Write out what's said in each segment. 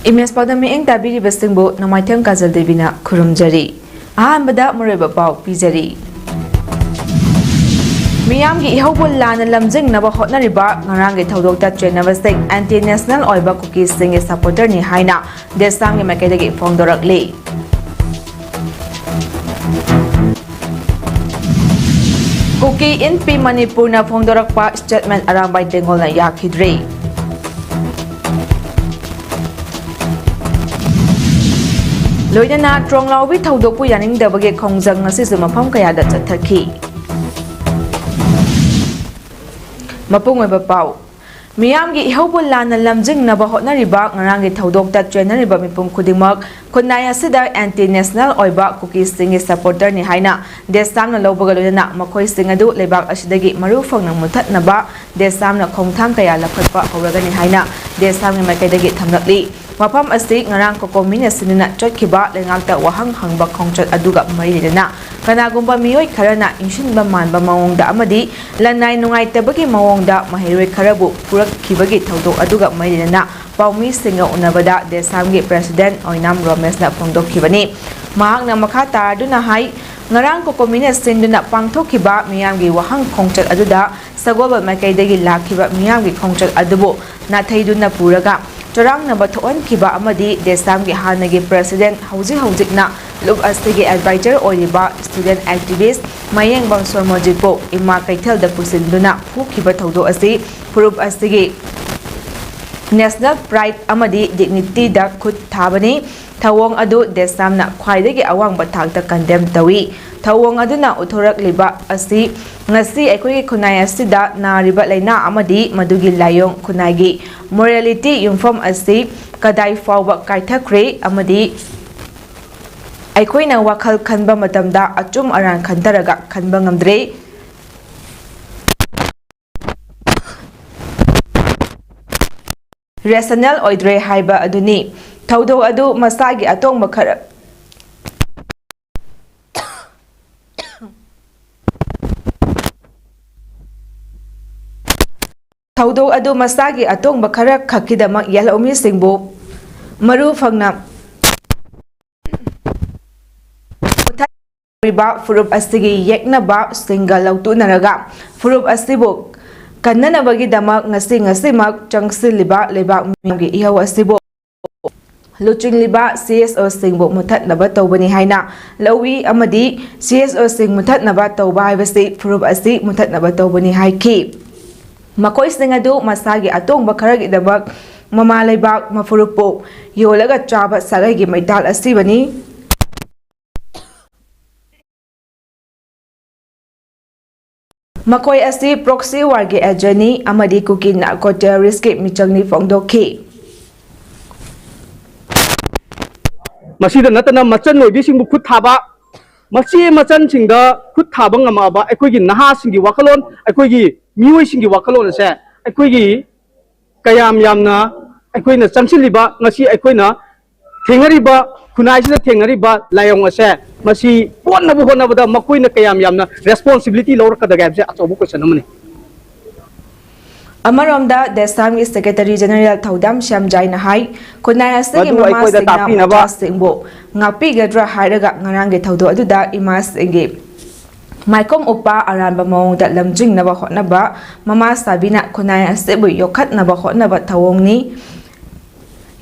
Imes PAODAM eng tabiri bastingbo Namaitham Kajal Devina Khurumjari. Ahanbada Mureba Pau Pijari. Miyamgi ihawbul lana lamjing naba hotnariba ngarangi thodokta trainabasing anti-national oiba cookies singi supporter ni haina desangi makedagi phongdorakli. Cookie in P Manipur na phongdorakpa statement Arambai Tenggol na yakhidre. Loidana Tronglaubi Taudopu Yaning Dabage Kongjang Nasisum Mapam Kayada Tataki Mapung Pau Miyamgi Ihobul Lana Lamjing Naba Hotnariba Narangi Taudok that General Mipum Kudimak Kunaya Sida anti-national oiba cookies singi supporter ni haina desam na lobagaluna makoi singadu lebak asidagi marufang ng mutat na ba desam na kongtham kaya lapatpa hawraga ni haina desam ni makaidagi thamlakli mapam asi ngarang ko komina sinina chotkiba lengakta wahang hangbak khongchat aduga marilina kanagumba miyoi kharana inshinba manba mawongda amadi lanai nungaitabagi mawongda mahiroi kharabu purakkhibagi thodok aduga marilina paumi singa unabada desamgi president oinam Romes na phongdokhibani mahakna makha taraduna hai ngarang ko communist sinduna pangthokhiba miyamgi wahang khongchat aduda sagoba makaidagi lakhiba miyamgi khongchat adubu nathaiduna puraga Torang na batuan kiba amadi desamgi hanagi president haujikna lub astige advisor oiba student activist mayeng bangsor mojipo ima kaithel da pusinduna phukiba thodo asi purup astige national pride amadi dignity da khut thabani thawong adu desamna khwaidagi awang bathakta condemn tawi thawong aduna uthorak liba asi ngasi aikoi khunai asida nariba laina amadi madugi layong khunagi morality yumfom asi kadai fawba kaithakre amadi aikoina wakhal khanba matamda achum aran khantaraga khanba ngamdre rational oidre haiba aduni thaudo adu masagi atong makhara Thaudo adu masagi atong bakara khakidama yalomi singbo maru phangna riba furup asigi yekna ba singa lautu naraga furup asibo kannana bagi dama ngasi mak changsiliba lebak mingi ihaw asibo luching liba CSO singbo muthat naba tawbani haina lawi amadi CSO sing muthat naba tawba haibasi furup asi muthat naba tawbani haiki Makoi singadu masagi atong bakaragi dabak mama leibak mafurupo yolaga chaba saragi maidal asibani Makoi asi proxy wargi ajani amadi kukin na ko terrorist ke michangni phongdokhi Masida natana machan loibi singbu khut thaba machi machan singda khut thaba ngamaba aikogi naha singi wakalon aikogi mioi singi wakalon se aikogi kayam yamna aikoina changchiliba ngasi aikoina thengariba khunai sida thengariba layong ase masi ponnabu honabada makoina kayam yamna responsibility lor kadaga se achobu question amani Amaromda Desamgi Secretary General Thaudam Shamjai Nahai Kunai Asigi Mama Singna Singbo Ngapi Gadra Hairaga Ngarangi Thaudo Aduda Imas Ingi Maikom Upa Aranba Mong that Lamjing Naba Hotnaba Mama Sabina Kunai Asibu Yokat Naba Hotnaba Tawongni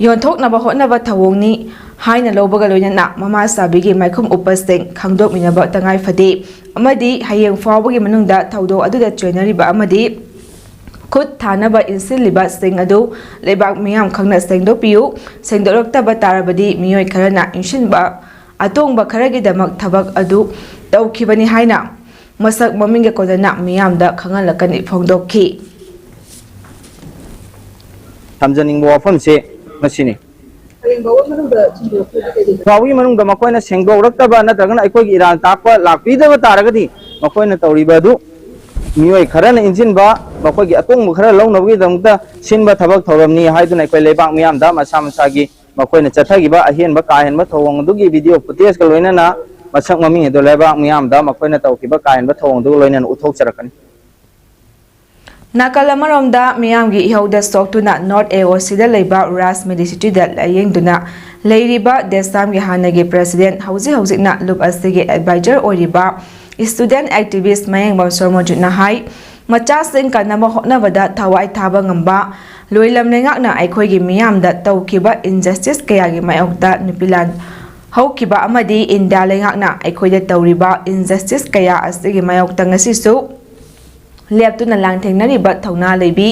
Yontok Naba Hotnaba Tawongni Haina Lobagaluna Mama Sabigi Maikom Upa Sing Kangdok Minaba Tangai Fadi Amadi Hayang Fawagi Manunda Taudo Aduda Traineriba Amadi Kut Tanaba Insiliba Sing Adu Lebak Miam Kangna Sengdo Piu Sengdorokta Batarabadi Miyoi Karana Inshinba Atong Bakaragi Damak Tabak Adu Taukibani Haina Masak Maminga Kodana Miam da Kangalakani Phongdokhi Tamjaning wafam se masini Fawi manungda makoina sengdo raktaba natragana aikoi iran takwa lakpidaba taragadi makoina tawriba du मियोय खरन इंजिनबा मखोगी अतोंग खरा लौनबगी दमता सिनबा थबक थौरमनी हाइदुना अखोय लेबाक मियामदा मसा मसागी मखोयना चथगिबा अहेनबा काहेनबा थौंगदुगी video footage का लोइनना मसक mummy हेदो लेबाक मियामदा मखोयना तौकिबा काहेनबा थौंगदु लोइनना उथोकचरकनी नाकल अमरोमदा मियामगी इहौदा सोक्तुना north एओसीदा लेबा राज मेडिसिटीदा लायेंगदुना लेरिबा देसामगी हानगी प्रेसिडेंट हौजिना लुप असिगी एडवाइजर ओरिबा स्टूडेंट एक्टिविस्ट मयेंगबम सोरमोजुना हाई मचासिंग कनबा होटनबदा थवाई थाबा ngamba लोइलमनेंगाकना अखोयगी मियामदा तौकिबा इनजस्टिस कयागी मायोक्ता नुपिलान हौकिबा अमदी इंडिया लेंगाकना अखोयदा तौरिबा इनजस्टिस कया असिगी मायोक्ता ngasisu लेप्तुना लांथेंगनरिबा थौना लेबी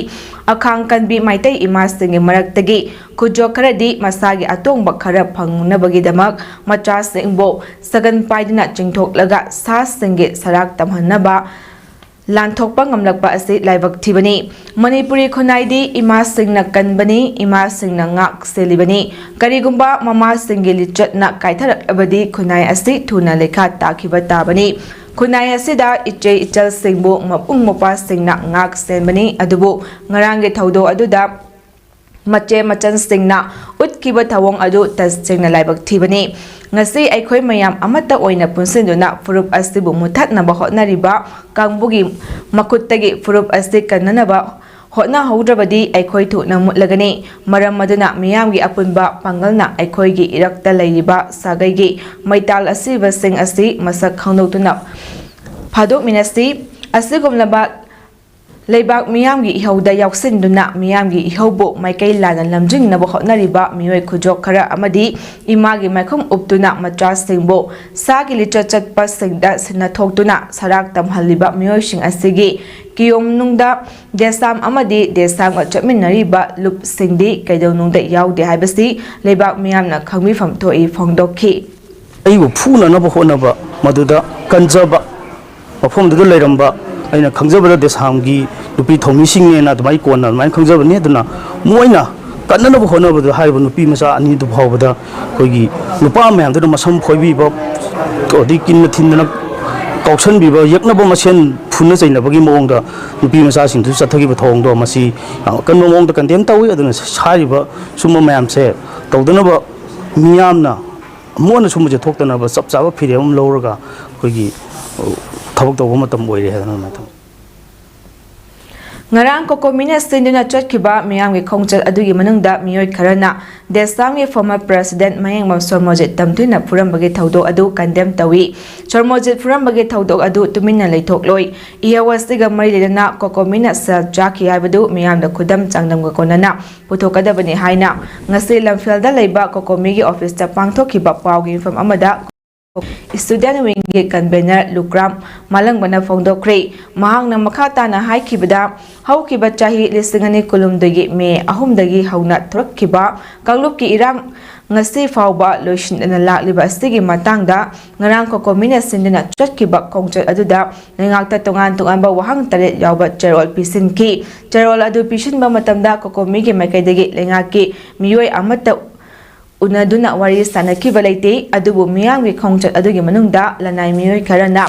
अखांग कनबी माइतै इमासिंगी मरक्तगी खुजो खरदी मसागी अतोंबा खरा फंगनबगीदमक मचासिंगबो सगन पाइदना चिंगथोकलगा सासिंगी सराक तमहनबा लांथोकपा ngamlakpa asi laibak thibani manipuri khonai ima singna kanbani ima singna ngak selibani karigumba mama singli lichatna kaitharak abadi khonai asi thuna lekha takhiba tabani khonai asida iche ichal singbu mapung mopa singna ngak senbani adubu ngarange thaudo aduda mache machan singna utkiba thawong adu tasingna laibak thibani ngasi aikhoi mayam amata oina punsinduna furup asibu muthatnaba hotnariba kangbugi makuttagi furup asi kannanaba hotna haudrabadi aikhoi thuna mutlagani maram maduna miyamgi apunba pangalna aikhoigi irakta leiriba sagaigi maital asiba sing asi masak khangnotuna phadok minasi asigumlaba लेबाक मियामगी इहौदा यावसिनदुना मियामगी इहौबो माइकै लाना लमजिंगनबो होटनरिबा मियोय खुजोक खरा अमदी Imangi माइखुम उपतुना मचासिंगबो सागी लिचा चटपा सिंगदा सिना थोक्तुना सराक तमहलिबा मियोयसिंग असिगी कियोमनुंगदा देसाम अमदी देसाम चटमिनरिबा loop सिंगदी कैदौनुंगदा यावदे हाइबसी लेबाक मियामना खंगमिफम थोई फोंगदोखी अइबो फुननबो होनबा मदुदा कंजबा मफमदुदा लेरंबा अना खंजबदा देसामगी नुपी थौमीसिंगनेना अदुमाई कोना अदुमाई खंजबने अदुना मोइना कन्ननबो होनबदो हाइबो नुपी मसा अनि दु फावबदा कोइगी नुपा मयामदुना मसम खोइबीबो ओदि किन्न थिन्दना कौसनबीबो यक्नबो मसेन फुना चैनबगी मओंगदा नुपी मसा सिंधु चथगिबो थौंगदो मसी कन्नो मओंगदा कंडेम तौई अदुना सारिबो सुम मयामसे तौदनबो मियामना मोना सुमजे थोक्तनबो चपचाबो फिरेम लौरगा कोइगी थबक तौबो मतम ओइरे हेदना मतम ngarang kokomina sinduna chatkiba miyamgi khongchal adugi manungda miyoy kharana desamgi former president mayengmam sormojit tamthina purambagi thaudo adu condemn tawi sormojit purambagi thaudo adu tuminna leithokloi iawasiga marilena kokomina sel jaki habadu miyamda khudam changdamga konana puthokadabani haina ngasi lamfelda leiba kokomigi office ta pangthokiba pawgi infam amada student wing convener lukram malangbana fongdokre mahangna makhatana haikibada haukiba chahi lisingani kulumdagi me ahumdagi hauna thrakkiba kanglupki irang ngasi fawba loishinna lakliba stigi matangda ngarang kokomina sindina chatkiba khongchal aduda ngakta tongan tonganba wahang tare yawba cherol pisinki cherol adu pisinba matamda kokomigi makaidagi lengaki miyoi amata unaduna wari sanaki balaite adubu miyamgi khongchat adugi manungda lanai miyoi kharana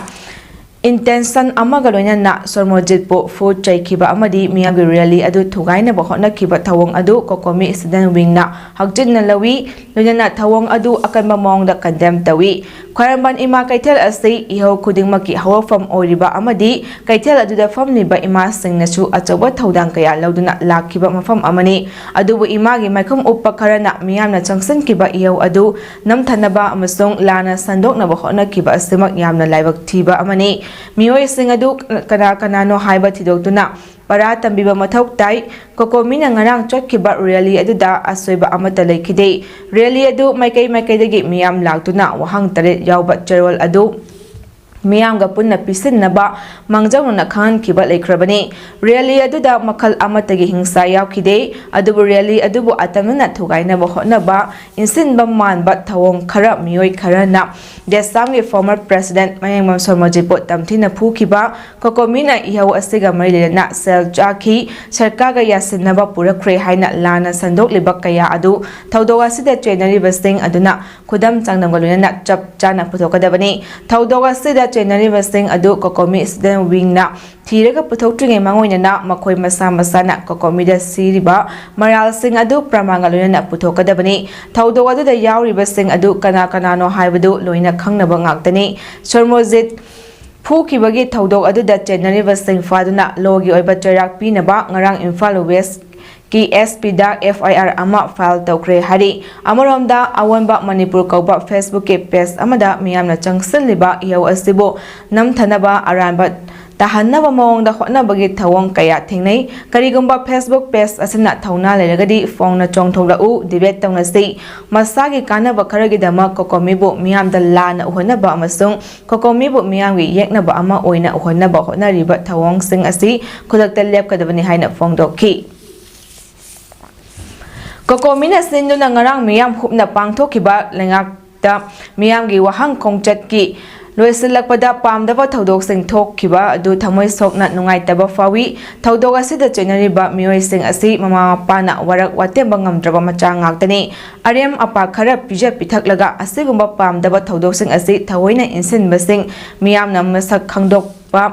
intention amaga loinana sormojit po food chaikiba amadi miyamgi rally adu thugaina ba hotnakiba thawong adu kokomi student wing na hakjinna lawi loinana thawong adu akanba mongda condemn tawi khwaramban ima kaithel ase iho khudingmaki hawafam oriba amadi kaithel aduda famliba ima singnasu achawa thodang kaya lauduna lakhiba mafam amani adubu imagi maikhum uppa kharana miyamna changsan kiba iho adu namthanaba amasong lana sandokna ba hotnakiba asemak yamna laibak thiba amani मियोय सिंग अदु कना कनानो हाइबा थिदोक्तुना para tambiba mathok tai kokomina ngarang chotkiba rally aduda asoiba amata lekhide rally adu maikai dagi miyam laktuna wahang tare yawba cherol adu miyamga punna pisinnaba mangjawna khan kiba lekrabani rally aduda makhal amatagi hingsa yawkhide adubu rally adubu atamna thugaina ba hotnaba insinba manba thawong khara miyoy kharana desamgi former president mayengmam sormojipot tamthina phukiba kokomina ihaw asiga marilena sel jaki sarkaga yasinaba purakre haina lana sandok liba kaya adu thaudoga sida traineri basing aduna khudam changnamgaluna chap chana puthokadabani thaudoga sida चेनरीबसिंग अदु कोकोमी student विंगना थीरगा पुथोक्ट्रिगे मांगोइना मखोय मसा मसाना कोकोमीदा सिरिबा मरालसिंग अदु प्रमांगा लोइना पुथोकदबनी थौदो अदुदा यावरिबसिंग अदु कना कनानो हाइबदु लोइना खंगनबा ngaktani शर्मोजित फूखिबगी थौदोक अदुदा चेनरीबसिंग फादुना लोगी ओइबा चैराक पीनबा ngarang Imphal waste की SP दा FIR अमा file तौख्रे हरी अमरोमदा अवनबा Manipur कौबा Facebook के पेज अमदा मियामना चंगसलिबा इहौ असिबो नमथनबा अरानबा ताहन्नबा मओंगदा होटनबगी थवोंग कया थेंगनै करिगुंबा फेसबुक पेज असिना थौना लेरगदी फोंगना चोंगथोगलाउ डिबेट तौनसि मसागी कानबा खरगिदमा कोकोमीबु मियामदा लाना उहनबा अमसुंग कोकोमीबु मियामगी येकनबा अमा ओइना उहनबा होटनरिबा थवोंग सिंग असि खुदक्ता लेपकदबनि हाइना फोंगदोखि कोकोमीना सिंदुना ngarang miyam hupna pangthokhiba lengakta miyamgi wahang khongchatki loisilakpada pamdaba thodok sing thokhiba adu thamoi sokna nungaitaba fawi thodok asida chenariba miyoi sing asi mama pana warak watemba ngamdraba macha ngaktani arem apa khara pija pithaklaga asigumba pamdaba thodok sing asi thawoina insinba sing miyamna masak khangdokpa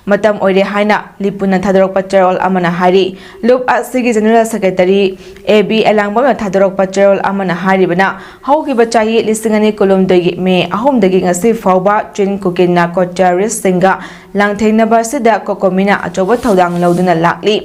matam oire haina lipuna thadorok patrol amana hari loop asigi general secretary AB elangbam thadorok patrol amana hari bana hauki bachahi lisingani kolom degi me ahom degi ngasi fawba chin kukin na ko terrorist singa langthengna ba sida kokomina achoba thodang lauduna lakli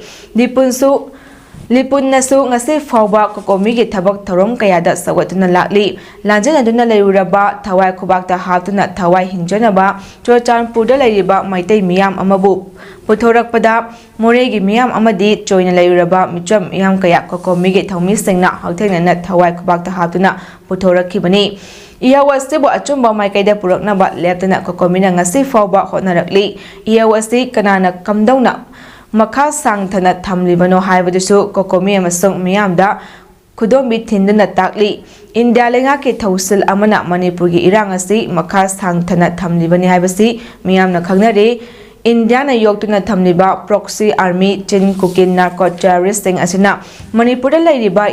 Lipunnasu ngasi fawba kokomigi thabak thorom kayada sawatuna lakli lanjana duna leuraba thawai khubakta haptuna thawai hinjanaba chochanpurda leiriba maitai miyam amabu puthorakpada moregi miyam amadi choina leuraba micham miyam kaya kokomigi thomi singna hauthengna na thawai khubakta haptuna puthorakhibani Iyawasibu achumba maikaida puraknaba leptana kokomina ngasi fawba hotnarakli iyawasi kanana kamdauna makha sangthana thamlibano haibadisu kokomi amasung miyamda khudombi thinduna takli India lenga ke thausil amana Manipur gi irang asi makha sangthana thamlibani haibasi miyamna khangnare India na yoktuna thamliba proxy army chin kukin narco terrorist sing asina Manipur da lairiba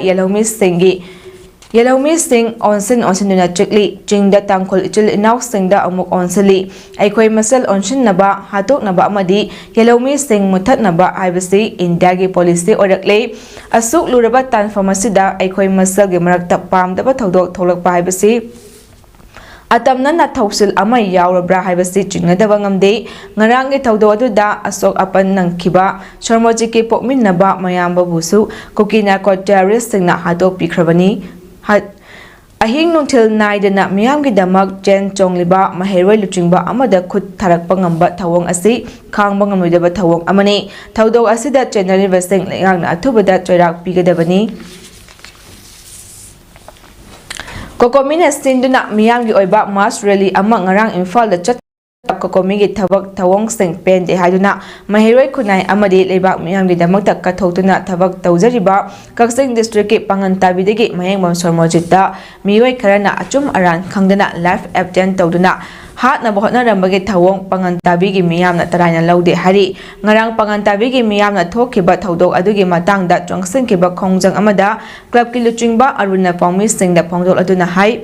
Yellow Sing onsin duna chikli jingda tangkol ichil inaw singda amuk onsili aikoi masal onsin naba hatok naba amadi Yellow Sing muthat naba aibasi India gi policy orakle asuk luraba tan pharmacy-da aikoi masal gi marakta pamdaba thodok tholakpa aibasi atamna na thausil ama yaurabra haibasi chingadaba ngamde ngarangi thaudo aduda asok apan nangkhiba shormoji ke pokminnaba mayamba busu kokina ko terrorist singna hatok pikhrabani ahing nungthil naidana miyamgi damak jen chongliba maheroi luchingba amada khut tharakpa ngamba thawong asi khangba ngamloidaba thawong amani thaudok asida chenaribasing lengangna athubada choirak pigadabani kokomina sinduna miyamgi oiba mass rally ama ngarang imphal da chat kokomigi thabak thawong sing pen de haiduna maheroi khunai amadi lebak miyamgi damakta kathotuna thabak tawjariba kaksing district ke pangantabi degi mayengmam sormojita miwai kharana achum aran khangdana life absent tawduna hatna bohna rambagi thawong pangantabi gi miyamna taraina laude hari ngarang pangantabi gi miyamna thokhiba thodok adugi matangda chongsing kiba khongjang amada club ki luchingba aruna pawmi singda phongdol aduna hai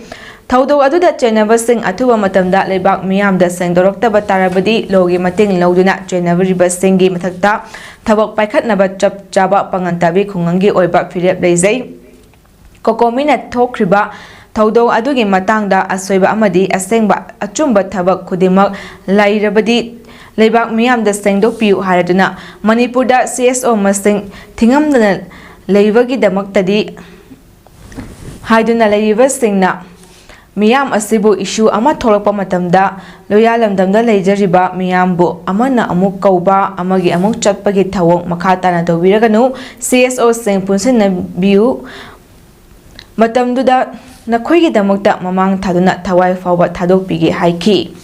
Thaudok aduda chenabasing athuba matamda lebak miyamda sengdoroktaba tarabadi logi mating lauduna chenabaribasingi mathakta thabak paikhatnaba chap chaba pangantabi khungangi oiba phirep leizai kokomina thokriba thaudok adugi matangda asoiba amadi asengba achumba thabak khudimak lairabadi lebak miyamda sengdokpiu haraduna Manipurda CSO masing thingamdana leibagi damaktadi haiduna leibasingna Miyam asibu issue ama tholakpa matamda loyalamdamda leijariba miyambu amana amuk kauba amagi amuk chatpagi thawong makha tana tawiraganu CSO sing punsin biu matamduda nakhoigi damakta mamang thaduna thawai fawba thadokpigi haiki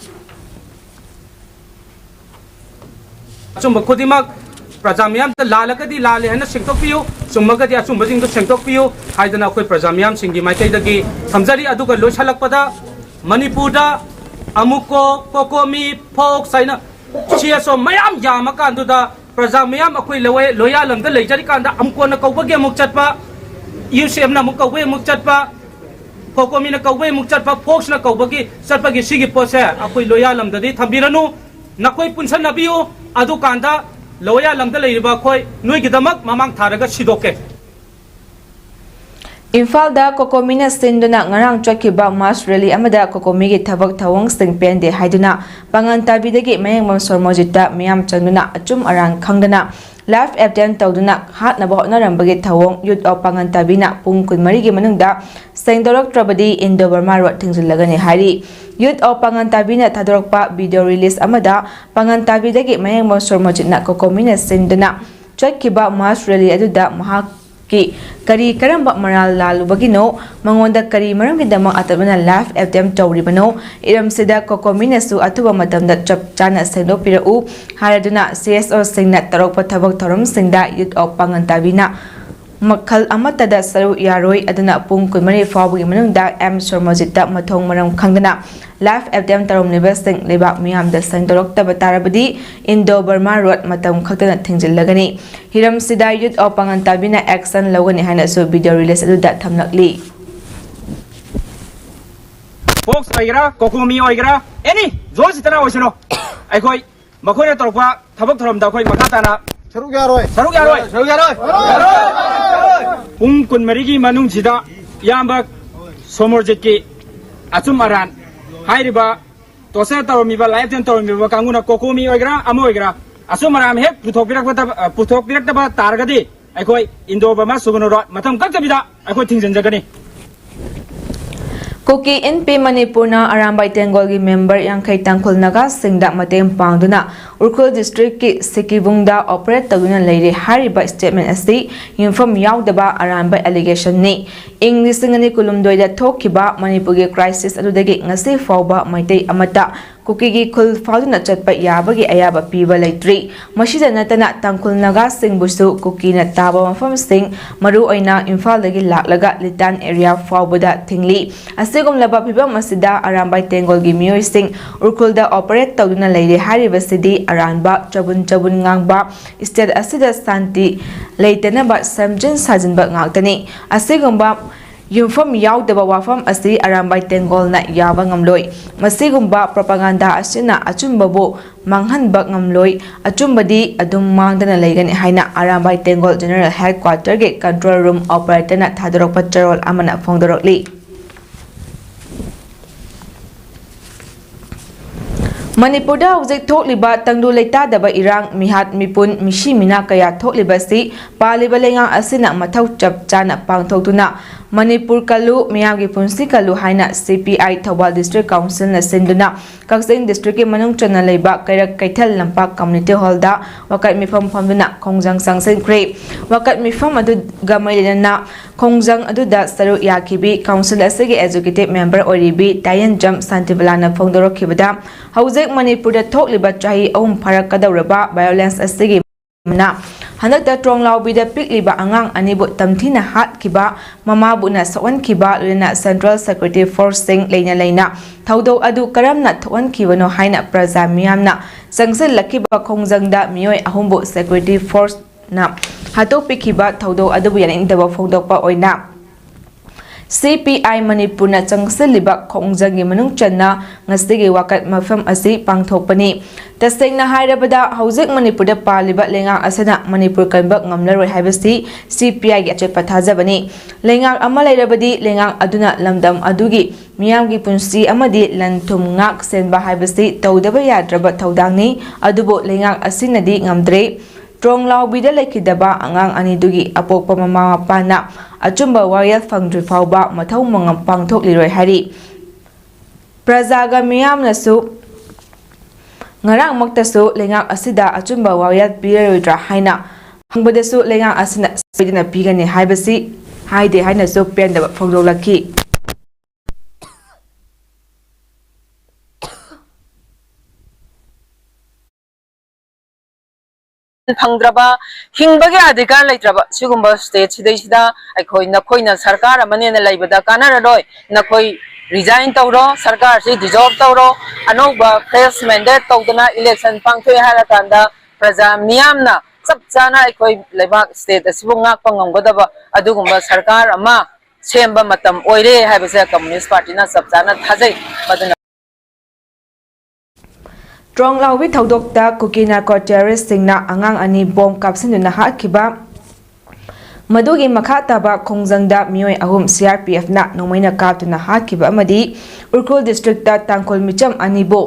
chumba khodimak prajamyam ta lalakadi lale hana sengtokpiu chumagadi achumba jingdo sengtokpiu haidana khoi prajamyam singi maitai dagi thamjari aduga loisalakpada Manipurda amuko kokomi folk saina CSO mayam yamakanduda prajamyam akhoi loyalamda leijari kanda amkona kawbage muk chatpa UCM na muk kawbe muk chatpa कोकोमी ने कौबे मुक चटपा focus ना कौबगी चटपगी सिगी पोसे अखोई लोया लमददी थंबिरनु नखोई पुनसन नबियो अदु कांदा लोया lambda लेरिबा खोई नुइगिदमक ममांग थारगा सिदोके इम्फालदा कोकोमीना सिंदुना ngarang chakhiba mass rally amada kokomi gi thabak thawang sing pende haiduna pangan tabidagi mayengmam sormojita miyam changduna achum arang khangdana live event tawduna hatna bo narambagi thawang youth of pangan tabina pung kunmari gi manungda sengdorok trabadi indo burma ro thingzilagani hari youth of pangan tabina thadorokpa video release amada pangan tabidagi mayengmam sormojitna kokomina sinduna chakhiba mass rally aduda mahak ki kari karamba maral lalubagino mangonda kari maramgidama atabana live attempt tawribano iram sida kokomina su atuba matamda chap chana sendo pirau haraduna CSO singna tarok pathabak thoram singda youth of pangan tabina makhal amatada saru yaroi aduna pung kunmari fawgi manungda M Sormojita mathong maram khangdana live attempt tarom libasing lebak miyam da sendorok tabatarabadi Indo Burma Road matam khaktana thingjillagani hiram sida youth of pangan tabina action logani haina so video release adu da thamlakli Folks oigra kokomi oigra any josi tana oisino aikoi makhoi torpa thabak thorom da khoi makhatana saruk yaroi pung kun marigi manung sida yamba somorjet ki achum aran hairiba tosa tawmi ba live ten tawmi ba kanguna kokomi oigra amo oigra achum aram he puthok pirak ba targadi aikoi indo bama suguno rot matam kakabida aikoi thingjanjagani Kuki NP Manipurna Arambai Tenggol gi member yang kai tangkul naga singda mateng pangduna Urkhol district ki Sikibungda operate taguna leire hariba statement asi inform yaudaba Arambai allegation ni English ngani kulumdoida thokiba Manipur gi crisis adudagi ngasi fawba maitei amata Kuki gi khul fawduna chatpa yabagi ayaba piba leitri masida natana tangkul naga singbusu Kuki na taba mafam sing maru oina Imphal dagi laklaga Litan area fawbada thingli Asigum laba pibam masida Arambai Tenggol gi miyoi sing Urkhulda operate tawduna leire hariba sidi aranba chabun ngangba state asida santi leitana samjin sajinba ngaktani asigumba yumfam yaudaba wafam asi Arambai Tenggol na yaba ngamloi masigumba propaganda asina achumbabu manghanba ngamloi achumbadi adum mangdana leigani haina Arambai Tenggol General Headquarter ge control room operator na thadorok patrol amana phongdorokli Manipurda hujik thokliba tangdu leitadaba irang mihat mipun mishi mina kaya thokliba si paliba lengang asina mathau chap chana pangthoktuna Manipur kalu miyamgi punsi kalu haina CPI Thawal District Council na sinduna Kaksing District ki manung chana leiba kairak kaithal lampak community hall da wakat mifam phamduna khongjang sangsen kre wakat mifam adu gamailena khongjang adu da saru yakibi council asigi executive member oribi Tayan Jam Santibalana phongdorokhibada hauze Manipur da thokliba chahi farak kadawraba violence asigi na hanakta tronglaw bida pikliba angang anibu tamthina hat kiba mama buna sawan kiba lena Central Security Force sing leina thaudo adu karamna thwan kibano haina praja miyamna sangsil lakiba khongjangda miyoi ahumbu Security Force na hato pikiba thaudo adu yaning daba phongdokpa oina CPI Manipur na changsiliba khongjagi manung channa ngasigi wakat mafam asi pangthokpani tasengna hairabada haujik Manipur da paliba lenga asana Manipur kanbak ngamlaroi haibasi CPI gi ache pathajabani lenga ama lairabadi lenga aduna lamdam adugi miyamgi punsi amadi lanthum ngak senba haibasi tawdaba yadraba thawdangni adubo lenga asinadi ngamdre Tronglaw bida lekidaba angang anidugi apokpa mama mapana achumba wayal fangdri fawba mathau mangam pangthokliroi hari Prajaga miyamnasu ngarang maktasu lengang asida achumba wayal piroidra haina hangbadasu lengang asina sidina pigani haibasi haide haina so pendaba phongdolaki Pangdraba hingbagi adhikar leitraba sigumba state sidaisida aikoi nakhoi na sarkar amane na laibada kanararoi nakhoi resign tawro sarkar si dissolve tawro anoba fresh mandate tawdana election pangthoi harakanda praja miyamna chap chana aikoi leibak state asibu ngak pangamgodaba adugumba sarkar ama ꯁꯦꯝꯕ ꯃꯇꯝ ꯑꯣꯏꯔꯦ ꯍꯥꯏꯕꯁꯦ ꯀꯝꯃꯨꯅꯤꯁꯠ ꯄꯥꯔꯇꯤꯅ ꯆꯞ ꯆꯥꯅ ꯊꯥꯖꯩ ꯃꯗꯨꯅ ꯇ꯭ꯔꯣꯡ ꯂꯥꯎꯕꯤ ꯊꯧꯗꯣꯛꯇ cookie narco ꯇꯦꯔरिꯁꯁꯤꯡꯅ ꯑꯉꯥꯡ ꯑꯅꯤ ꯕꯣꯝ ꯀꯥꯞꯁꯤꯟꯗꯨꯅ ꯍꯥꯠꯈꯤꯕ ꯃꯗꯨꯒꯤ ꯃꯈꯥ ꯇꯥꯕ ꯈꯣꯡꯖꯪꯗ ꯃꯤꯑꯣꯏ 3 CRPFꯅ ꯅꯣꯡꯃꯩꯅ ꯀꯥꯞꯇꯨꯅ ꯍꯥꯠꯈꯤꯕ ꯑꯃꯗꯤ ꯎꯈ꯭ꯔꯨꯜ ꯗꯤꯁꯇ꯭ꯔꯤꯛꯇ ꯇꯥꯡꯈꯨꯜ ꯃꯤꯆꯝ 2ꯕꯨ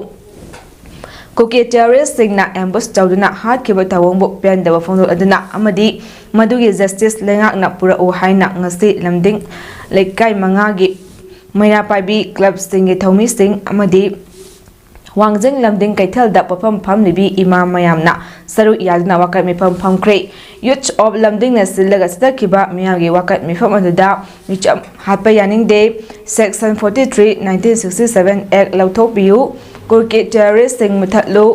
ꯀꯨꯀꯤ ꯇꯦꯔरिꯁꯁꯤꯡꯅ ꯑꯦꯝꯕꯨꯁ ꯇꯧꯗꯨꯅ ꯍꯥꯠꯈꯤꯕ ꯊꯧꯑꯣꯡꯕꯨ ꯄꯦꯟꯗꯕ ꯐꯣꯡꯗꯣꯛꯂꯗꯨꯅ ꯑꯃꯗꯤ ꯃꯗꯨꯒꯤ ꯖꯁꯇꯤꯁ ꯂꯩꯉꯥꯛꯅ ꯄꯨꯔꯛꯎ ꯍꯥꯏꯅ ꯉꯁꯤ ꯂꯝꯗꯤꯡ ꯂꯩꯀꯥꯏ 5ꯒꯤ ꯃꯩꯔꯥ ꯄꯥꯏꯕꯤ ꯀ꯭ꯂꯕꯁꯤꯡꯒꯤ ꯊꯧꯃꯤꯁꯤꯡ ꯑꯃꯗꯤ ꯋꯥꯡꯖꯤꯡ ꯂꯝꯗꯤꯡ ꯀꯩꯊꯦꯜꯗ ꯄꯣꯠꯐꯝ ꯐꯝꯂꯤꯕꯤ ꯏꯃꯥ ꯃꯌꯥꯝꯅ ꯁꯔꯨꯛ ꯌꯥꯗꯨꯅ ꯋꯥꯀꯠ ꯃꯤꯐꯝ ꯐꯝꯈ꯭ꯔꯦ ꯌꯨꯠ ꯑꯣꯐ ꯂꯝꯗꯤꯡꯅ ꯁꯤꯜꯂꯒ ꯆꯠꯊꯈꯤꯕ ꯃꯤꯌꯥꯝꯒꯤ ꯋꯥꯀꯠ ꯃꯤꯐꯝ ꯑꯗꯨꯗ ꯃꯤꯆꯝ ꯍꯥꯠꯄ ꯌꯥꯅꯤꯡꯗꯦ ꯁꯦꯛꯁꯟ 43 1967 ꯑꯦꯛ ꯂꯧꯊꯣꯛꯄꯤꯌꯨ ꯀꯨꯀꯤ ꯇꯦꯔरिꯁꯁꯤꯡ ꯃꯨꯊꯠꯂꯨ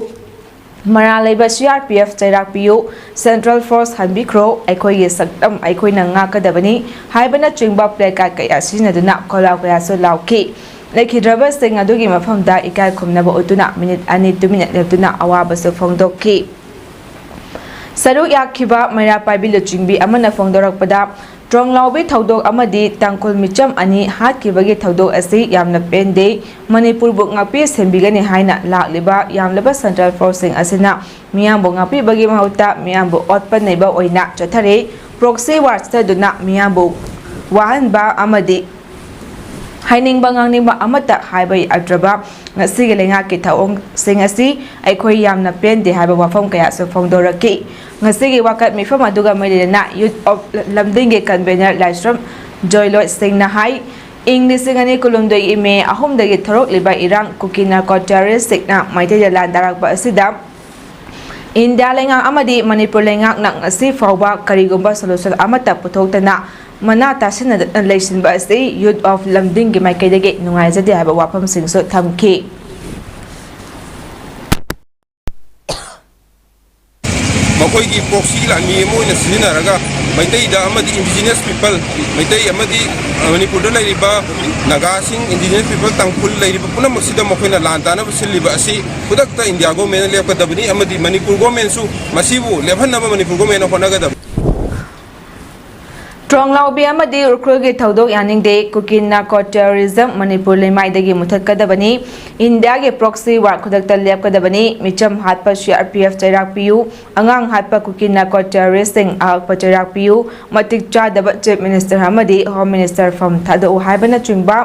ꯃꯔꯥ ꯂꯩꯕ CRPF ꯆꯩꯔꯥꯛꯄꯤꯌꯨ ꯁꯦꯟꯇ꯭ꯔꯦꯜ ꯐꯣꯔꯁ ꯍꯟꯕꯤꯈ꯭ꯔꯣ ꯑꯩꯈꯣꯏꯒꯤ ꯁꯛꯇꯝ ꯑꯩꯈꯣꯏꯅ ꯉꯥꯛꯀꯗꯕꯅꯤ ꯍꯥꯏꯕꯅꯆꯤꯡꯕ ꯄ꯭ꯂꯦꯀꯥꯔꯗ ꯀꯌꯥ ꯁꯤꯖꯤꯟꯅꯗꯨꯅ ꯈꯣꯜꯂꯥꯎ ꯀꯌꯥꯁꯨ ꯂꯥꯎꯈꯤ ꯂꯩꯈꯤꯗ꯭ꯔꯕꯁꯤꯡ ꯑꯗꯨꯒꯤ ꯃꯐꯝꯗ ꯏꯀꯥꯏ ꯈꯨꯝꯅꯕ ꯎꯠꯇꯨꯅ ꯃꯤꯅꯤꯠ 2 ꯇꯨꯃꯤꯟꯅ ꯂꯦꯞꯇꯨꯅ ꯑꯋꯥꯕꯁꯨ ꯐꯣꯡꯗꯣꯛꯈꯤ ꯁꯔꯨꯛ ꯌꯥꯈꯤꯕ ꯃꯩꯔꯥ ꯄꯥꯏꯕꯤ ꯂꯨꯆꯤꯡꯕꯤ ꯑꯃꯅ ꯐꯣꯡꯗꯣꯔꯛꯄꯗ ꯇ꯭ꯔꯣꯡꯂꯥꯎꯕꯤ ꯊꯧꯗꯣꯛ ꯑꯃꯗꯤ ꯇꯥꯡꯈꯨꯜ ꯃꯤꯆꯝ 2 ꯍꯥꯠꯈꯤꯕꯒꯤ ꯊꯧꯗꯣꯛ ꯑꯁꯤ ꯌꯥꯝꯅ ꯄꯦꯟꯗꯦ ꯃꯅꯤꯄꯨꯔꯕꯨ ꯉꯥꯛꯄꯤ ꯁꯦꯟꯕꯤꯒꯅꯤ ꯍꯥꯏꯅ ꯂꯥꯛꯂꯤꯕ ꯌꯥꯝꯂꯕ ꯁꯦꯟꯇ꯭ꯔꯦꯜ ꯐꯣꯔꯁꯁꯤꯡ ꯑꯁꯤꯅ ꯃꯤꯌꯥꯝꯕꯨ ꯉꯥꯛꯄꯤꯕꯒꯤ ꯃꯍꯨꯠꯇ ꯃꯤꯌꯥꯝꯕꯨ ꯑꯣꯠꯄ ꯅꯩꯕ ꯑꯣꯏꯅ ꯆꯠꯊꯔꯦ ꯄ꯭ꯔꯣꯛꯁꯤ ꯋꯥꯔ ꯆꯠꯊꯗꯨꯅ ꯃꯤꯌꯥꯝꯕꯨ ꯋꯥꯍꯟꯕ ꯑꯃꯗꯤ ꯍꯥꯏꯅꯤꯡꯕ ꯉꯥꯡꯅꯤꯡꯕ ꯑꯃꯠꯇ ꯍꯥꯏꯕ ꯌꯥꯗ꯭ꯔꯕ ꯉꯁꯤꯒꯤ ꯂꯩꯉꯥꯛꯀꯤ ꯊꯧꯑꯣꯡꯁꯤꯡ ꯑꯁꯤ ꯑꯩꯈꯣꯏ ꯌꯥꯝꯅ ꯄꯦꯟꯗꯦ ꯍꯥꯏꯕ ꯋꯥꯐꯝ ꯀꯌꯥꯁꯨ ꯐꯣꯡꯗꯣꯔꯛꯈꯤ ꯉꯁꯤꯒꯤ ꯋꯥꯀꯠ ꯃꯤꯐꯝ ꯑꯗꯨꯒ ꯃꯔꯤ ꯂꯩꯅꯅ ꯌꯨꯠ ꯑꯣꯐ ꯂꯝꯗꯤꯡꯒꯤ ꯀꯟꯚꯦꯅꯔ ꯂꯥꯏꯁ꯭ꯔꯝ ꯖꯣꯏꯂꯣꯏ ꯁꯤꯡꯅ ꯍꯥꯏ ꯏꯪ 2019 ꯃꯦ 3 ꯊꯣꯔꯛꯂꯤꯕ ꯏꯔꯥꯡ ꯀꯨꯀꯤ ꯅꯥꯔꯀꯣ ꯇꯦꯔरिꯁꯁꯤꯡꯅ ꯃꯩꯇꯩꯗ ꯂꯥꯟꯗꯥꯔꯛꯄ ꯑꯁꯤꯗ ꯏꯟꯗꯤꯌꯥ ꯂꯩꯉꯥꯛ ꯑꯃꯗꯤ ꯃꯅꯤꯄꯨꯔ ꯂꯩꯉꯥꯛꯅ ꯉꯁꯤ ꯐꯥꯎꯕ ꯀꯔꯤꯒꯨꯝꯕ ꯁꯣꯂꯨꯁꯟ ꯑꯃꯠꯇ ꯄꯨꯊꯣꯛꯇꯅ ꯃꯅꯥ ꯇꯥꯁꯤꯟꯅꯗꯅ ꯂꯩꯁꯤꯟꯕ ꯑꯁꯤ ꯌꯨꯠ ꯑꯣꯐ ꯂꯝꯗꯤꯡꯒꯤ ꯃꯥꯏꯀꯩꯗꯒꯤ ꯅꯨꯡꯉꯥꯏꯖꯗꯦ ꯍꯥꯏꯕ ꯋꯥꯐꯝꯁꯤꯡꯁꯨ ꯊꯝꯈꯤ ꯃꯈꯣꯏꯒꯤ ꯄ꯭ꯔꯣꯛꯁꯤ ꯂꯥꯟꯃꯤ ꯑꯃ ꯑꯣꯏꯅ ꯁꯤꯖꯤꯟꯅꯔꯒ ꯃꯩꯇꯩꯗ ꯑꯃꯗꯤ ꯏꯟꯗꯤꯖꯤꯅꯁ ꯄꯤꯄꯜ ꯃꯩꯇꯩ ꯑꯃꯗꯤ ꯃꯅꯤꯄꯨꯔꯗ ꯂꯩꯔꯤꯕ ꯅꯥꯒꯥꯁꯤꯡ ꯏꯟꯗꯤꯖꯤꯅꯁ ꯄꯤꯄꯜ ꯇꯥꯡꯈꯨꯜ ꯂꯩꯔꯤꯕ ꯄꯨꯝꯅꯃꯛꯁꯤꯗ ꯃꯈꯣꯏꯅ ꯂꯥꯟ ꯇꯥꯅꯕ ꯁꯤꯜꯂꯤꯕ ꯑꯁꯤ ꯈꯨꯗꯛꯇ ꯏꯟꯗꯤꯌꯥ ꯒꯣꯔꯃꯦꯟꯅ ꯂꯦꯞꯀꯗꯕꯅꯤ ꯑꯃꯗꯤ ꯃꯅꯤꯄꯨꯔ ꯒꯣꯔꯃꯦꯟꯁꯨ ꯃꯁꯤꯕꯨ ꯂꯦꯞꯍꯟꯅꯕ ꯃꯅꯤꯄꯨꯔ ꯒꯣꯔꯃꯦꯟꯅ ꯍꯣꯠꯅꯒꯗꯕꯅꯤ ꯇ꯭ꯔꯣꯡꯂꯥꯎꯕꯤ ꯑꯃꯗꯤ ꯎꯈ꯭ꯔꯨꯜꯒꯤ ꯊꯧꯗꯣꯛ ꯌꯥꯅꯤꯡꯗꯦ ꯀꯨꯀꯤ ꯅꯥꯔꯀꯣ ꯇꯦꯔꯣꯔꯤꯖꯝ ꯃꯅꯤꯄꯨꯔ ꯂꯩꯃꯥꯏꯗꯒꯤ ꯃꯨꯊꯠꯀꯗꯕꯅꯤ ꯏꯟꯗꯤꯌꯥꯒꯤ ꯄ꯭ꯔꯣꯛꯁꯤ ꯋꯥꯔ ꯈꯨꯗꯛꯇ ꯂꯦꯞꯀꯗꯕꯅꯤ ꯃꯤꯆꯝ ꯍꯥꯠꯄ CRPF ꯆꯩꯔꯥꯛꯄꯤꯌꯨ ꯑꯉꯥꯡ ꯍꯥꯠꯄ ꯀꯨꯀꯤ ꯅꯥꯔꯀꯣ ꯇꯦꯔꯣꯔꯤꯁꯁꯤꯡ ꯑꯍꯛꯄ ꯆꯩꯔꯥꯛꯄꯤꯌꯨ ꯃꯇꯤꯛ ꯆꯥꯗꯕ ꯆꯤꯞ ꯃꯤꯅꯤꯁꯇꯔ ꯑꯃꯗꯤ ꯍꯣꯝ ꯃꯤꯅꯤꯁꯇꯔ ꯐꯝ ꯊꯥꯗꯣꯛꯎ ꯍꯥꯏꯕꯅꯆꯤꯡꯕ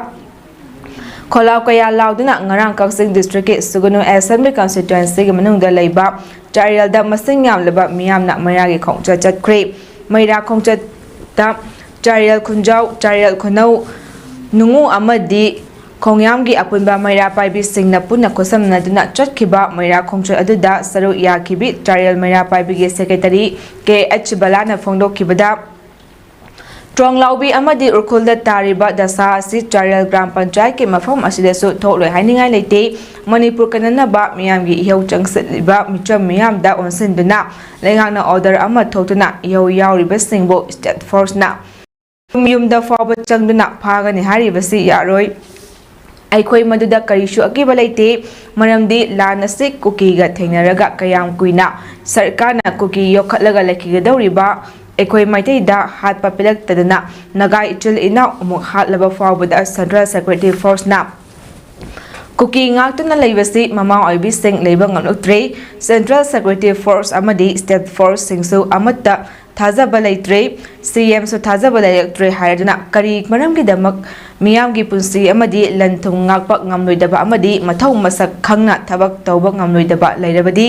ꯈꯣꯜꯂꯥꯎ ꯀꯌꯥ ꯂꯥꯎꯗꯨꯅ ꯉꯔꯥꯡ ꯀꯛꯆꯤꯡ ꯗꯤꯁꯇ꯭ꯔꯤꯛꯀꯤ ꯁꯨꯒꯨꯅꯨ ꯑꯦꯁꯦꯝꯕ꯭ꯂꯤ ꯀꯟꯁꯇꯤꯇ꯭ꯌꯨꯑꯦꯟꯁꯤꯒꯤ ꯃꯅꯨꯡꯗ ꯂꯩꯕ ꯆꯥꯔꯦꯜꯗ ꯃꯁꯤꯡ ꯌꯥꯝꯂꯕ ꯃꯤꯌꯥꯝꯅ ꯃꯩꯔꯥꯒꯤ ꯈꯣꯡꯆꯠ ꯆꯠꯈ꯭ꯔꯦ ꯃꯩꯔꯥ ꯈꯣꯡꯆꯠꯇ ꯆꯥꯔꯦꯜ ꯈꯨꯟꯖꯥꯎ ꯆꯥꯔꯦꯜ ꯈꯨꯅꯧ ꯅꯨꯡꯉꯨ ꯑꯃꯗꯤ ꯈꯣꯡꯌꯥꯝꯒꯤ ꯑꯄꯨꯟꯕ ꯃꯩꯔꯥ ꯄꯥꯏꯕꯤꯁꯤꯡꯅ ꯄꯨꯟꯅ ꯈꯨꯠꯁꯝꯅꯗꯨꯅ ꯆꯠꯈꯤꯕ ꯃꯩꯔꯥ ꯈꯣꯡꯆꯠ ꯑꯗꯨꯗ ꯁꯔꯨꯛ ꯌꯥꯈꯤꯕꯤ ꯆꯥꯔꯦꯜ ꯃꯩꯔꯥ ꯄꯥꯏꯕꯤꯒꯤ ꯁꯦꯀ꯭ꯔꯦꯇꯔꯤ KH ꯕꯂꯥꯅ ꯐꯣꯡꯗꯣꯛꯈꯤꯕꯗ ꯇ꯭ꯔꯣꯡꯂꯥꯎꯕꯤ ꯑꯃꯗꯤ ꯎꯈ꯭ꯔꯨꯜꯗ ꯇꯥꯔꯤꯕ ꯗꯁꯥ ꯑꯁꯤ ꯆꯥꯔꯦꯜ ꯒ꯭ꯔꯥꯝ ꯄꯟꯆꯥꯌꯠꯀꯤ ꯃꯐꯝ ꯑꯁꯤꯗꯁꯨ ꯊꯣꯛꯂꯣꯏ ꯍꯥꯏꯅꯤꯡꯉꯥꯏ ꯂꯩꯇꯦ ꯃꯅꯤꯄꯨꯔ ꯀꯟꯅꯅꯕ ꯃꯤꯌꯥꯝꯒꯤ ꯏꯍꯧ ꯆꯪꯁꯤꯜꯂꯤꯕ ꯃꯤꯆꯝ ꯃꯤꯌꯥꯝꯗ ꯑꯣꯟꯁꯤꯟꯗꯨꯅ ꯂꯩꯉꯥꯛꯅ ꯑꯣꯔꯗꯔ ꯑꯃ ꯊꯣꯛꯇꯨꯅ ꯏꯍꯧ ꯌꯥꯎꯔꯤꯕꯁꯤꯡꯕꯨ ꯁ꯭ꯇꯦꯠ ꯐꯣꯔꯁꯅ ꯌꯨꯝꯗ ꯐꯥꯎꯕ ꯆꯪꯗꯨꯅ ꯐꯥꯒꯅꯤ ꯍꯥꯏꯔꯤꯕꯁꯤ ꯌꯥꯔꯣꯏ ꯑꯩꯈꯣꯏ ꯃꯗꯨꯗ ꯀꯔꯤꯁꯨ ꯑꯀꯤꯕ ꯂꯩꯇꯦ ꯃꯔꯝꯗꯤ ꯂꯥꯟ ꯑꯁꯤ ꯀꯨꯀꯤꯒ ꯊꯦꯡꯅꯔꯒ ꯀꯌꯥꯝ ꯀꯨꯏꯅ ꯁꯔꯀꯥꯔꯅ ꯀꯨꯀꯤ ꯌꯣꯛꯈꯠꯂꯒ ꯂꯩꯈꯤꯒꯗꯧꯔꯤꯕ ꯑꯩꯈꯣꯏ ꯃꯩꯇꯩꯗ ꯍꯥꯠꯄ ꯄꯤꯂꯛꯇꯗꯅ ꯅꯥꯒꯥ ꯏꯆꯤꯜ ꯏꯅꯥꯎ ꯑꯃꯨꯛ ꯍꯥꯠꯂꯕ ꯐꯥꯎꯕꯗ ꯁꯦꯟꯇ꯭ꯔꯦꯜ ꯁꯦꯀ꯭ꯌꯨꯔꯤꯇꯤ ꯐꯣꯔꯁꯅ ꯀꯨꯀꯤ ꯉꯥꯛꯇꯨꯅ ꯂꯩꯕꯁꯤ ꯃꯃꯥ ꯑꯣꯏꯕꯤꯁꯤꯡ ꯂꯩꯕ ꯉꯝꯂꯛꯇ꯭ꯔꯦ ꯁꯦꯟꯇ꯭ꯔꯦꯜ ꯁꯦꯀ꯭ꯌꯨꯔꯤꯇꯤ ꯐꯣꯔꯁ ꯑꯃꯗꯤ ꯁ꯭ꯇꯦꯠ ꯐꯣꯔꯁꯁꯤꯡꯁꯨ ꯑꯃꯠꯇ ꯊꯥꯖꯕ ꯂꯩꯇ꯭ꯔꯦ CMꯁꯨ ꯊꯥꯖꯕ ꯂꯩꯔꯛꯇ꯭ꯔꯦ ꯍꯥꯏꯗꯨꯅ ꯀꯔꯤ ꯃꯔꯝꯒꯤꯗꯃꯛ ꯃꯤꯌꯥꯝꯒꯤ ꯄꯨꯟꯁꯤ ꯑꯃꯗꯤ ꯂꯟ ꯊꯨꯝ ꯉꯥꯛꯄ ꯉꯝꯂꯣꯏꯗꯕ ꯑꯃꯗꯤ ꯃꯊꯧ ꯃꯁꯛ ꯈꯪꯅ ꯊꯕꯛ ꯇꯧꯕ ꯉꯝꯂꯣꯏꯗꯕ ꯂꯩꯔꯕꯗꯤ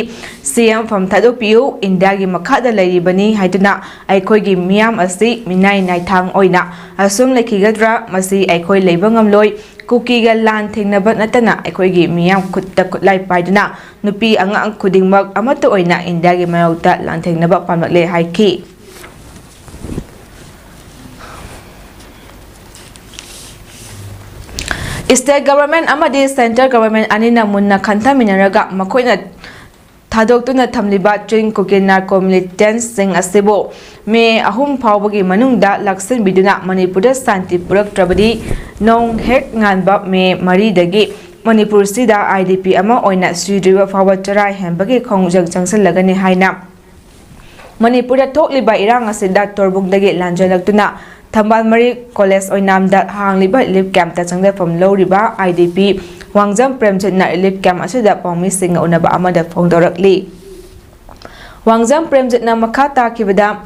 CM ꯐꯝ ꯊꯥꯗꯣꯛꯄꯤꯌꯨ ꯏꯟꯗꯤꯌꯥꯒꯤ ꯃꯈꯥꯗ ꯂꯩꯔꯤꯕꯅꯤ ꯍꯥꯏꯗꯨꯅ ꯑꯩꯈꯣꯏꯒꯤ ꯃꯤꯌꯥꯝ ꯑꯁꯤ ꯃꯤꯅꯥꯏ ꯅꯥꯏꯊꯥꯡ ꯑꯣꯏꯅ ꯑꯁꯨꯝ ꯂꯩꯈꯤꯒꯗ꯭ꯔꯥ ꯃꯁꯤ ꯑꯩꯈꯣꯏ ꯂꯩꯕ ꯉꯝꯂꯣꯏ ꯀꯨꯀꯤꯒ ꯂꯥꯟ ꯊꯦꯡꯅꯕ ꯅꯠꯇꯅ ꯑꯩꯈꯣꯏꯒꯤ ꯃꯤꯌꯥꯝ ꯈꯨꯠꯇ ꯈꯨꯠꯂꯥꯏ パイꯗꯨꯅ ꯅꯨꯄꯤ ꯑꯉꯥꯡ ꯈꯨꯗꯤꯡꯃꯛ ꯑꯃꯠꯇ ꯑꯣꯏꯅ ꯏꯟꯗꯤꯌꯥꯒꯤ ꯃꯥꯌꯣꯛꯇ ꯂꯥꯟꯊꯦꯡꯅꯕ ꯄꯥꯝꯂꯛꯂꯦ ꯍꯥꯏꯈꯤ ꯁ꯭ꯇꯦꯠ ꯒꯚꯔꯟꯃꯦꯟꯠ ꯑꯃꯗꯤ ꯁꯦꯟꯇ꯭ꯔꯦꯜ ꯒꯚꯔꯟꯃꯦꯟꯠ ꯑꯅꯤꯅ ꯃꯨꯟꯅ ꯈꯟꯊꯃꯤꯟꯅꯔꯒ ꯃꯈꯣꯏꯅ ꯊꯥꯗꯣꯛꯇꯨꯅ ꯊꯝꯂꯤꯕ ꯆꯤꯡ ꯀꯨꯀꯤ ꯅꯥꯔꯀꯣ ꯃꯤꯂꯤꯇꯦꯟꯠꯁꯤꯡ ꯑꯁꯤꯕꯨ ꯃꯦ 3 ꯐꯥꯎꯕꯒꯤ ꯃꯅꯨꯡꯗ ꯂꯥꯛꯁꯤꯟꯕꯤꯗꯨꯅ ꯃꯅꯤꯄꯨꯔꯗ ꯁꯥꯟꯇꯤ ꯄꯨꯔꯛꯇ꯭ꯔꯕꯗꯤ ꯅꯣꯡ ꯍꯦꯛ ꯉꯥꯟꯕ ꯃꯦ 4 ꯃꯅꯤꯄꯨꯔꯁꯤꯗ IDP ꯑꯃ ꯑꯣꯏꯅ ꯁꯤꯗ꯭ꯔꯤꯕ ꯐꯥꯎꯕ ꯆꯔꯥ ꯍꯦꯟꯕꯒꯤ ꯈꯣꯡꯖꯪ ꯆꯪꯁꯤꯜꯂꯒꯅꯤ ꯍꯥꯏꯅ ꯃꯅꯤꯄꯨꯔꯗ ꯊꯣꯛꯂꯤꯕ ꯏꯔꯥꯡ ꯑꯁꯤꯗ ꯇꯣꯔꯕꯨꯡꯗꯒꯤ ꯂꯥꯟꯖꯜꯂꯛꯇꯨꯅ Thambal Mari College Oinamda Hangliba Relief Camp ta changda from Loriba IDP Wangjam Premjit na Relief Camp asida pawmi singa unaba amada phongdorakli Wangjam Premjit na makata kibada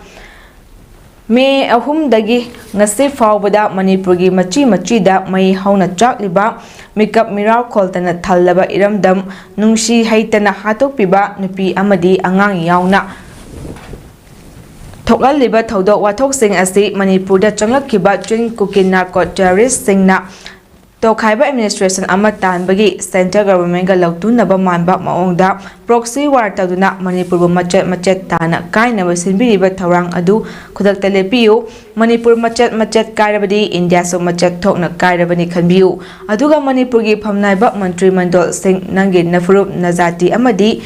May ahum dagi ngasi fawbada Manipurgi machi da mai hauna chakliba Mikap Miral Koltana Thalaba Iramdam Nungshi Haitana Hatokpiba Nupi Amadi Angang Yauna Thoklaliba Thodok Wathok Sing asi Manipurda changlakkiba Twin Cooking Narco Terrorist Singna Tokhaiba Administration Amatan Bagi Central Government ga lautunaba manba maongda proxy war taduna Manipur macet tana kaina basinbiriba thawrang adu khudakta lepiu Manipur macet kairabadi India so macet thokna kairabani khanbiu aduga Manipur gi phamnaiba Mantri Mandol Singh nangi nafurup najati amadi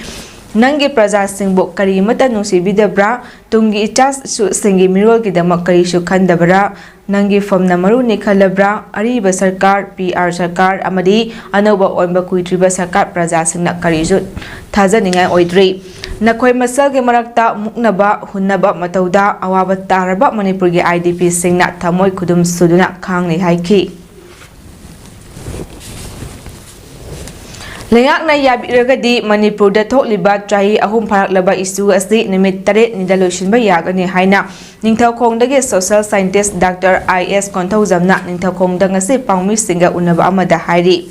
Nangi Praja Singbo Kari Mata Nusibidabra Tungi Ichas Singi Mirol Gidamak Karishu Kandabra Nangi From Namaru Nikalabra Ariba Sarkar PR Sarkar Amadi Anoba Oimba Kuitriba Sarkar Praja Singna Karishu Tazaninga Oidri Nakoi Masalge Marakta Muknaba Hunaba Matauda Awaba Taraba Manipurgi IDP Singna Tamoy Kudum Suduna Kangni Haiki Lengak na yabiragadi Manipur da thokliba chahi ahum pharaklaba issue asi nimit 8 nida loisinba yagani haina ningthaukhongdagi social scientist Dr. IS Konthaujamna ningthaukhongda ngasi pangmi singa unaba amada hairi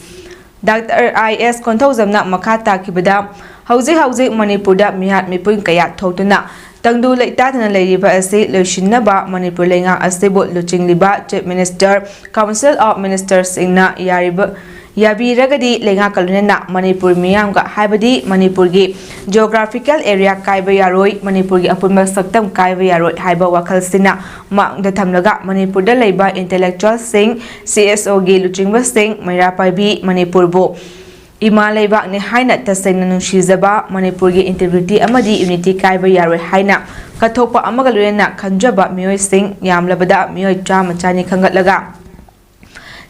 Dr. IS Konthaujamna makha takibada hauji Manipur da mihat mipun kaya thokduna tangdu leitadana leiriba asi loisinaba Manipur lengak asibo luchingliba Chief Minister Council of Ministers singna Yabi Ragadi Lenga Kalunena Manipur Miyamga Habadi Manipurgi Geographical Area Kaiba Yaroi Manipurgi Apuma Saktam Kaiba Yaroi Haiba Wakal Sina Mak the Tamlaga Manipur da Labor Intellectual Sing CSO Gi Luchingba Sing Mairapai Bi Manipur Bo Ima Labak ni Haina Taseng Shizaba Manipurgi Integrity Amadi Unity Kaiba Yaroi Haina Katopa Amagaluna Kanjaba Mioy Sing Yamlabada Mioy Drama Chani Kangatlaga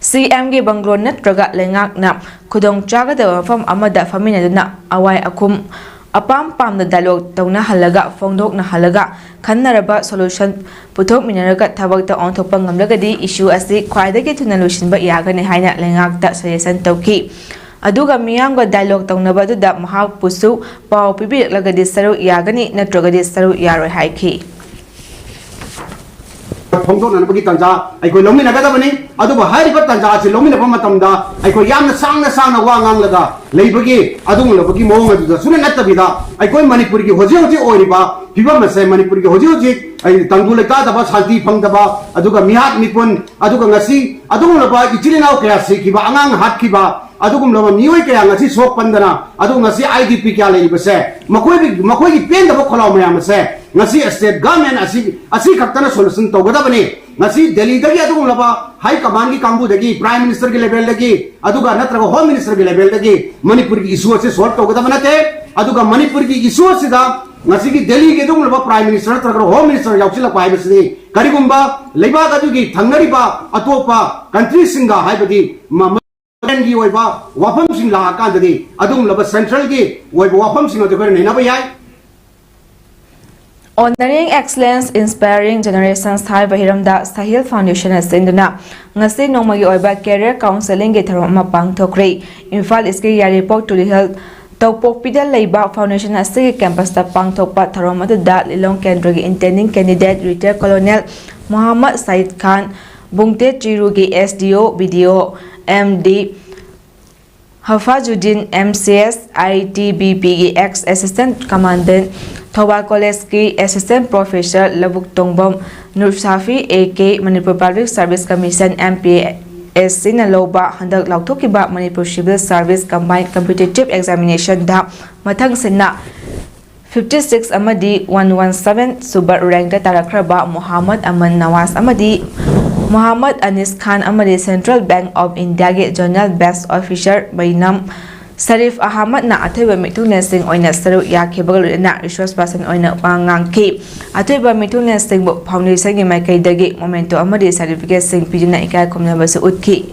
CM gi Banglo natraga lengak na khudong chagada fam amada famina na awai akum apam na dialog tawna halaga fongdok na halaga khannaraba solution puthok minaraga thabak ta onthokpa ngamlagadi issue asi khwaidagi thuna loisinba yagani haina lengak ta suggestion tawki aduga miyamga dialog tawnaba du da mahak pusu paw pibiraklagadi saru yagani natragadi saru yaroi haiki ꯐꯣꯡꯗꯣꯛꯅꯅꯕꯒꯤ ꯇꯥꯟꯖꯥ ꯑꯩꯈꯣꯏ ꯂꯧꯃꯤꯟꯅꯒꯗꯕꯅꯤ ꯑꯗꯨꯕꯨ ꯍꯥꯏꯔꯤꯕ ꯇꯥꯟꯖꯥ ꯑꯁꯤ ꯂꯧꯃꯤꯟꯅꯕ ꯃꯇꯝꯗ ꯑꯩꯈꯣꯏ ꯌꯥꯝꯅ ꯁꯥꯡꯅ ꯋꯥ ꯉꯥꯡꯂꯒ ꯂꯩꯕꯒꯤ ꯑꯗꯨꯒꯨꯝꯂꯕꯒꯤ ꯃꯑꯣꯡ ꯑꯗꯨꯗ ꯁꯨꯅ ꯅꯠꯇꯕꯤꯗ ꯑꯩꯈꯣꯏ ꯃꯅꯤꯄꯨꯔꯒꯤ ꯍꯧꯖꯤꯛ ꯑꯣꯏꯔꯤꯕ ꯐꯤꯕꯝ ꯑꯁꯦ ꯃꯅꯤꯄꯨꯔꯒꯤ ꯍꯧꯖꯤꯛ ꯇꯪꯗꯨ ꯂꯩꯇꯥꯗꯕ ꯁꯥꯟꯇꯤ ꯐꯪꯗꯕ ꯑꯗꯨꯒ ꯃꯤꯍꯥꯠ ꯃꯤꯄꯨꯟ ꯑꯗꯨꯒ ꯉꯁꯤ ꯑꯗꯨꯒꯨꯝꯂꯕ ꯏꯆꯤꯜ ꯏꯅꯥꯎ ꯀꯌꯥ ꯁꯤꯈꯤꯕ ꯑꯉꯥꯡ ꯍꯥꯠꯈꯤꯕ ꯑꯗꯨꯒꯨꯝꯂꯕ ꯃꯤꯑꯣꯏ ꯀꯌꯥ ꯉꯁꯤ ꯁꯣꯛꯄꯟꯗꯅ ꯑꯗꯨ ꯉꯁꯤ IDP ꯀꯌꯥ ꯂꯩꯔꯤꯕꯁꯦ ꯃꯈꯣꯏꯒꯤ ꯄꯦꯟꯗꯕ ꯈꯣꯜꯂꯥꯎ ꯃꯌꯥꯝ ꯑꯁꯦ ngasi state government asi khaktana solution tawgadabani ngasi delhi dagi adugulaba high command gi kambu dagi prime minister gi level dagi aduga natraga home minister gi level dagi manipur gi issue ase solve tawgadabanate aduga manipur gi issue asida ngasi gi delhi gi adugulaba prime minister natraga home minister yausila pa haibasini karigumba leiba adugi thangnariba atopa country singa haibadi gi oiba wafam sing la kandagi adugulaba central gi oiba wafam sing adu kare naina ba yai Honoring Excellence Inspiring Generations Thai Bahiramda Sahil Foundation Asinduna Ngasi Nomagi Oiba Career Counseling Githaroma Pangthokre Imphal Iski Yaripok to the Health Topok Pida Leiba Foundation Asigi Campus Ta Pangthokpa Tharoma Da Lilong Kendragi Intending Candidate Retired Colonel Muhammad Said Khan Bungte Chirugi SDO BDO MD Hafajuddin MCS ITBP ex Assistant Commandant Thobal College ki Assistant Professor Labuk Tongbom Nur Safi AK Manipur Public Service Commission MPSC na loba handak lauthokiba Manipur Civil Service Combined Competitive Examination da mathang sinna 56 amadi 117 super rank da tarakraba Muhammad Aman Nawaz amadi Muhammad Anis Khan amadi Central Bank of India ge Journal Best Officer Bainam Sarif Ahmad na athiba mithunen sing oina saru yakhibagal na resource person oina wangangki athiba mithunen sing bo foundation gi maikai dagi momento amadi certificate sing pijina ikai khomna basu utki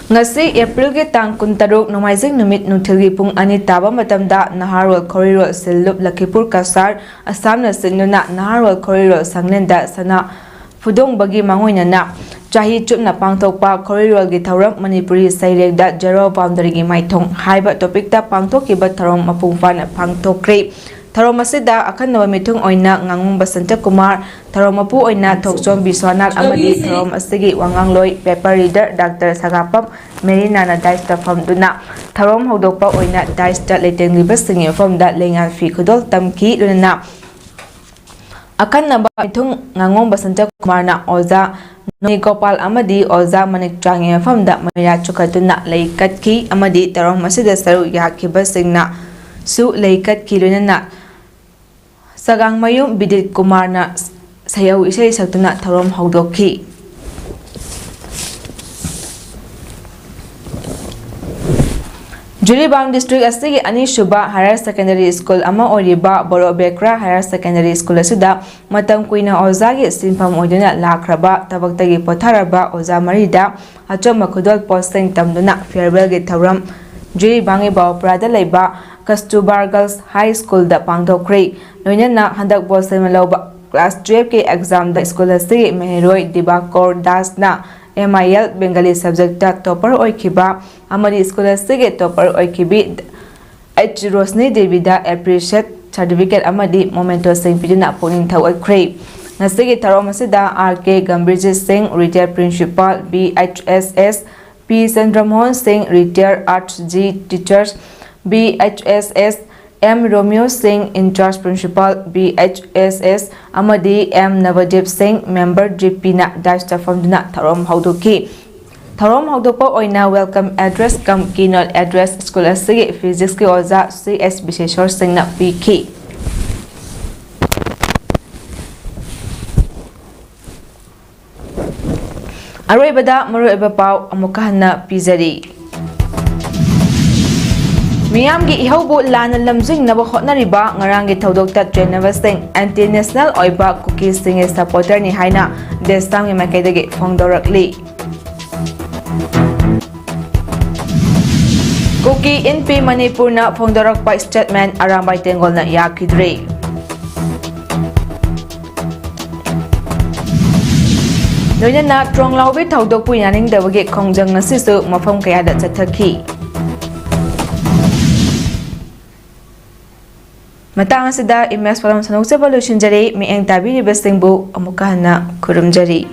Ngasi April ge tang 13 nomaijing numit nuthilgi pung ani taba matamda Naharwal Corridor Silup Lakipur Kasar Assam na sinuna Naharwal Corridor sanglenda sana Fudong bagi mangoina na Chahi chupna pangthokpa Corridor gi thauram Manipuri Sairekda Zero Boundary gi maithong haiba topic ta pangthokiba tharom mapungfan pangthokri Tharom asida akannawa mithung oina ngangung Basanta Kumar Tharom apu oina Thokchom Biswanath amadi tharom asigi wangangloi paper reader Dr. Sagapam Merina na daista famduna Tharom hodokpa oina daista letengliba singi famda lengan fi khudol tamki lunana akannawa mithung ngangung Basanta Kumar na oza Noi Gopal amadi oza manik changi famda maya chukatuna leikatki amadi tharom asida saru yakiba singna su leikatki lunana Sagang Mayum Bidit Kumar na sayaw isay sagtuna tharom hawdokhi. Jiribam District asigi ani Shuba Higher Secondary School ama oriba Boro Bekra Higher Secondary School asida matam kuina ozagi sinfam oiduna lakraba tabaktagi potharaba oza marida achom makudol posting tamduna farewell gi tharam Jiribangi Bawprada leiba Kastubar Girls High School da pangdokri Noina handak bosem lauba class 12 ke exam da school asigi Meheroi Dibakor Das na MIL Bengali subject da topper oikiba amari school asigi topper oikibi H Rosni Devi da appreciate certificate amadi momento sing pidina poning thawakri nasigi tharom asida RK Gambirjit Singh retired principal BHSS P Sandramon Singh retired Arts G teachers BHSS M Romeo Singh in charge principal BHSS amadi M Navadip Singh member GP na daista famduna tharom hawdoki tharom hawdokpa oina welcome address kam keynote address school asigi physics ki oza CS Bisheshwar Singh na PK Aroibada maroiba pau amukahanna pizari Miyamgi ihawbu lana lamjing naba hotnariba ngarangi thaudokta trainavasing anti-national oiba cookies sing supporter ni haina destamgi makaidagi phongdorakli Cookie NP Manipur na phongdorakpa statement Arambai Tenggol na yakidre Noina na tronglawbi thaudokpu yaning dabagi khongjang nasisu mafam kayada chathaki Matang asida imes palam sanok sa balushin jari mieng tabi ni bestingbu amukahan na kurumjari.